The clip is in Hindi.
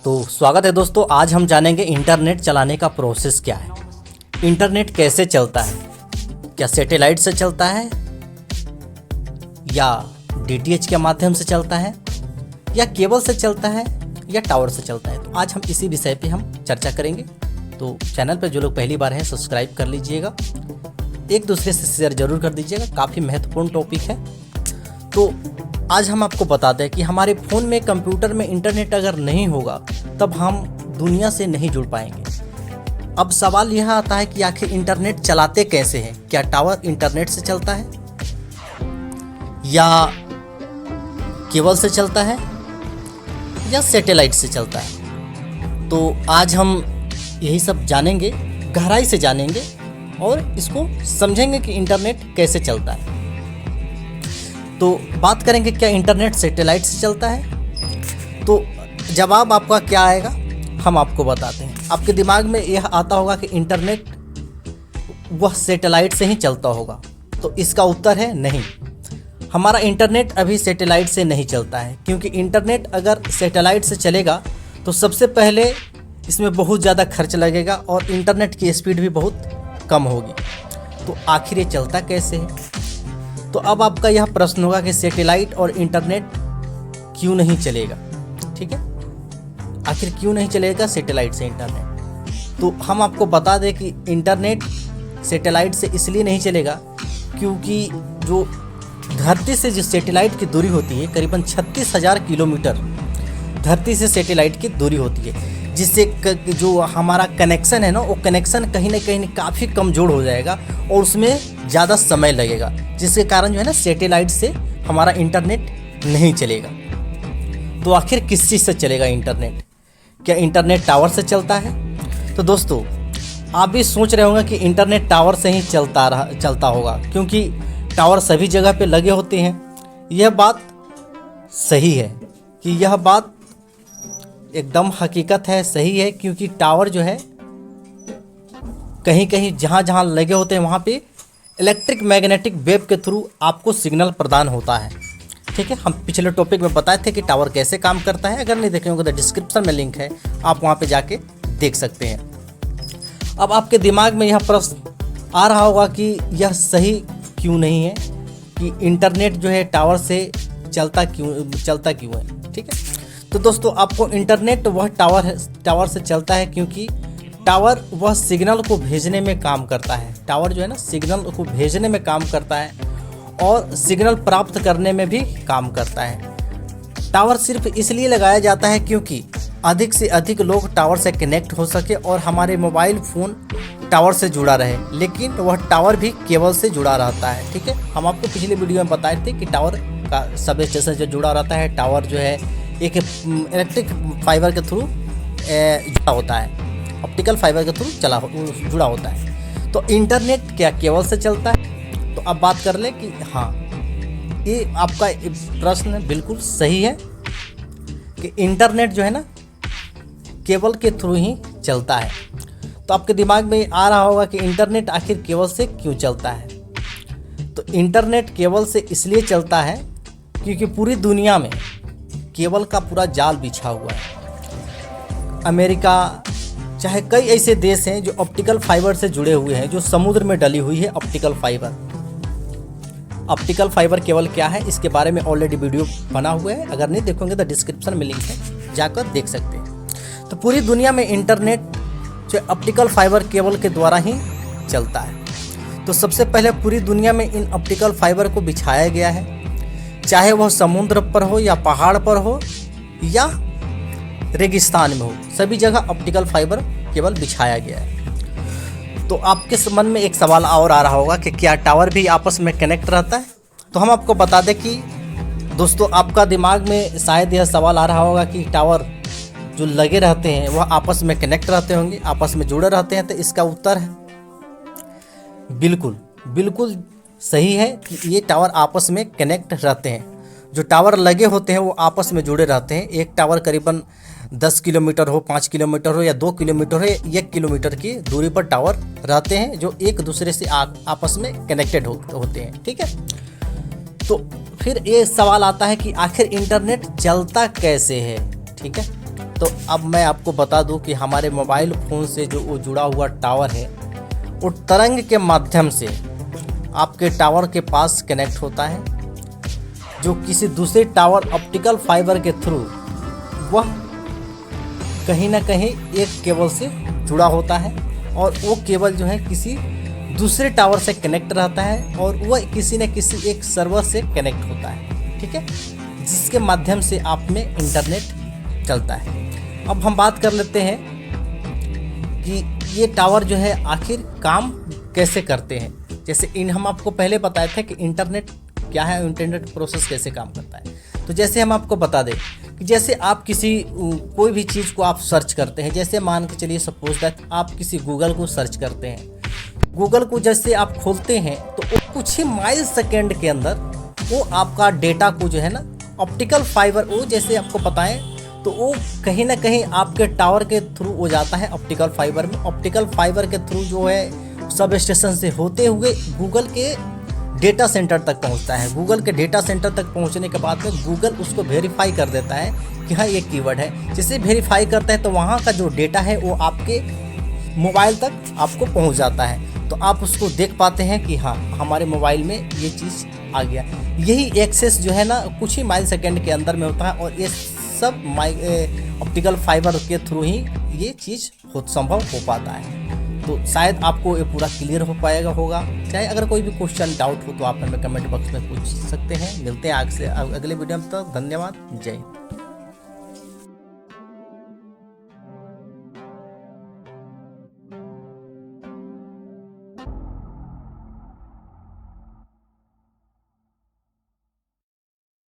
तो स्वागत है दोस्तों। आज हम जानेंगे इंटरनेट चलाने का प्रोसेस क्या है, इंटरनेट कैसे चलता है, क्या सैटेलाइट से चलता है या डीटीएच के माध्यम से चलता है या केबल से चलता है या टावर से चलता है। तो आज हम इसी विषय पे हम चर्चा करेंगे। तो चैनल पर जो लोग पहली बार हैं सब्सक्राइब कर लीजिएगा, एक दूसरे से शेयर जरूर कर दीजिएगा, काफ़ी महत्वपूर्ण टॉपिक है। तो आज हम आपको बता दें कि हमारे फ़ोन में, कंप्यूटर में इंटरनेट अगर नहीं होगा तब हम दुनिया से नहीं जुड़ पाएंगे। अब सवाल यह आता है कि आखिर इंटरनेट चलाते कैसे हैं। क्या टावर इंटरनेट से चलता है या केबल से चलता है या सैटेलाइट से चलता है। तो आज हम यही सब जानेंगे, गहराई से जानेंगे और इसको समझेंगे कि इंटरनेट कैसे चलता है। तो बात करेंगे क्या इंटरनेट सैटेलाइट से चलता है। तो जवाब आपका क्या आएगा हम आपको बताते हैं। आपके दिमाग में यह आता होगा कि इंटरनेट वह सैटेलाइट से ही चलता होगा। तो इसका उत्तर है नहीं, हमारा इंटरनेट अभी सैटेलाइट से नहीं चलता है। क्योंकि इंटरनेट अगर सैटेलाइट से चलेगा तो सबसे पहले इसमें बहुत ज़्यादा खर्च लगेगा और इंटरनेट की स्पीड भी बहुत कम होगी। तो आखिर ये चलता कैसे है। तो अब आपका यह प्रश्न होगा कि सैटेलाइट और इंटरनेट क्यों नहीं चलेगा। ठीक है, आखिर क्यों नहीं चलेगा सैटेलाइट से इंटरनेट। तो हम आपको बता दें कि इंटरनेट सैटेलाइट से इसलिए नहीं चलेगा क्योंकि जो धरती से जो सैटेलाइट की दूरी होती है करीबन 36,000 किलोमीटर धरती से सैटेलाइट की दूरी होती है, जिससे जो हमारा कनेक्शन है ना, वो कनेक्शन कहीं ना कहीं काफ़ी कमज़ोर हो जाएगा और उसमें ज़्यादा समय लगेगा, जिसके कारण जो है ना सैटेलाइट से हमारा इंटरनेट नहीं चलेगा। तो आखिर किस चीज़ से चलेगा इंटरनेट। क्या इंटरनेट टावर से चलता है। तो दोस्तों आप भी सोच रहे होंगे कि इंटरनेट टावर से ही चलता होगा क्योंकि टावर सभी जगह पे लगे होते हैं। यह बात सही है कि यह बात एकदम हकीकत है, सही है। क्योंकि टावर जो है कहीं कहीं जहाँ जहाँ लगे होते हैं वहाँ पे इलेक्ट्रिक मैग्नेटिक वेव के थ्रू आपको सिग्नल प्रदान होता है। ठीक है, हम पिछले टॉपिक में बताए थे कि टावर कैसे काम करता है। अगर नहीं देखे होंगे तो डिस्क्रिप्शन में लिंक है, आप वहाँ पे जाके देख सकते हैं। अब आपके दिमाग में यह प्रश्न आ रहा होगा कि यह सही क्यों नहीं है कि इंटरनेट जो है टावर से चलता क्यों है। ठीक है, तो दोस्तों आपको इंटरनेट वह टावर से चलता है क्योंकि टावर वह सिग्नल को भेजने में काम करता है। टावर जो है ना सिग्नल को भेजने में काम करता है और सिग्नल प्राप्त करने में भी काम करता है। टावर सिर्फ इसलिए लगाया जाता है क्योंकि अधिक से अधिक लोग टावर से कनेक्ट हो सके और हमारे मोबाइल फ़ोन टावर से जुड़ा रहे। लेकिन वह टावर भी केबल से जुड़ा रहता है। ठीक है, हम आपको पिछले वीडियो में बताए थे कि टावर का सब स्टेशन से जुड़ा रहता है। टावर जो है एक इलेक्ट्रिक फाइबर के थ्रू जुड़ा होता है, ऑप्टिकल फाइबर के थ्रू जुड़ा होता है। तो इंटरनेट क्या केबल से चलता है। तो अब बात कर लें कि हाँ, ये आपका प्रश्न बिल्कुल सही है कि इंटरनेट जो है ना केबल के थ्रू ही चलता है। तो आपके दिमाग में आ रहा होगा कि इंटरनेट आखिर केबल से क्यों चलता है। तो इंटरनेट केबल से इसलिए चलता है क्योंकि पूरी दुनिया में केबल का पूरा जाल बिछा हुआ है। अमेरिका चाहे कई ऐसे देश हैं जो ऑप्टिकल फाइबर से जुड़े हुए हैं, जो समुद्र में डली हुई है optical fibre. Optical fibre cable क्या है इसके बारे में ऑलरेडी वीडियो बना हुआ है, अगर नहीं देखोगे तो डिस्क्रिप्शन में लिंक है, जाकर देख सकते हैं। तो पूरी दुनिया में इंटरनेट जो ऑप्टिकल फाइबर केबल के द्वारा ही चलता है। तो सबसे पहले पूरी दुनिया में इन ऑप्टिकल फाइबर को बिछाया गया है, चाहे वह समुद्र पर हो या पहाड़ पर हो या रेगिस्तान में हो, सभी जगह ऑप्टिकल फाइबर केबल बिछाया गया है। तो आपके मन में एक सवाल और आ रहा होगा कि क्या टावर भी आपस में कनेक्ट रहता है। तो हम आपको बता दें कि दोस्तों आपका दिमाग में शायद यह सवाल आ रहा होगा कि टावर जो लगे रहते हैं वह आपस में कनेक्ट रहते होंगे, आपस में जुड़े रहते हैं। तो इसका उत्तर है बिल्कुल सही है कि ये टावर आपस में कनेक्ट रहते हैं। जो टावर लगे होते हैं वो आपस में जुड़े रहते हैं। एक टावर करीबन 10 किलोमीटर हो, 5 किलोमीटर हो या 2 किलोमीटर हो, 1 किलोमीटर की दूरी पर टावर रहते हैं जो एक दूसरे से आपस में कनेक्टेड होते हैं। ठीक है, तो फिर ये सवाल आता है कि आखिर इंटरनेट चलता कैसे है। ठीक है, तो अब मैं आपको बता दूं कि हमारे मोबाइल फ़ोन से जो वो जुड़ा हुआ टावर है वो तरंग के माध्यम से आपके टावर के पास कनेक्ट होता है, जो किसी दूसरे टावर ऑप्टिकल फाइबर के थ्रू वह कहीं ना कहीं एक केबल से जुड़ा होता है और वो केबल जो है किसी दूसरे टावर से कनेक्ट रहता है और वह किसी न किसी एक सर्वर से कनेक्ट होता है, ठीक है, जिसके माध्यम से आप में इंटरनेट चलता है। अब हम बात कर लेते हैं कि ये टावर जो है आखिर काम कैसे करते हैं। जैसे हम आपको पहले बताए थे कि इंटरनेट क्या है, इंटरनेट प्रोसेस कैसे काम करता है। तो जैसे हम आपको बता दें कि जैसे आप कोई भी चीज़ को आप सर्च करते हैं, जैसे मान के चलिए सपोज दैट आप किसी गूगल को सर्च करते हैं, गूगल को जैसे आप खोलते हैं तो वो कुछ ही माइल सेकेंड के अंदर वो आपका डेटा को जो है ना ऑप्टिकल फाइबर, वो जैसे आपको बताएं तो वो कहीं ना कहीं आपके टावर के थ्रू हो जाता है ऑप्टिकल फाइबर में। ऑप्टिकल फाइबर के थ्रू जो है सब स्टेशन से होते हुए गूगल के डेटा सेंटर तक पहुंचता है। गूगल के डेटा सेंटर तक पहुंचने के बाद में गूगल उसको वेरीफाई कर देता है कि हाँ ये कीवर्ड है। जैसे वेरीफाई करता है तो वहाँ का जो डेटा है वो आपके मोबाइल तक आपको पहुँच जाता है, तो आप उसको देख पाते हैं कि हाँ हमारे मोबाइल में ये चीज़ आ गया। यही एक्सेस जो है ना कुछ ही माइल सेकेंड के अंदर में होता है और ये सब ऑप्टिकल फाइबर के थ्रू ही ये चीज़ संभव हो पाता है। तो शायद आपको ये पूरा क्लियर हो पाएगा होगा। चाहे अगर कोई भी क्वेश्चन डाउट हो तो आप हमें कमेंट बॉक्स में पूछ सकते हैं। मिलते हैं आगे से अगले वीडियो में। तो धन्यवाद, जय हिंद।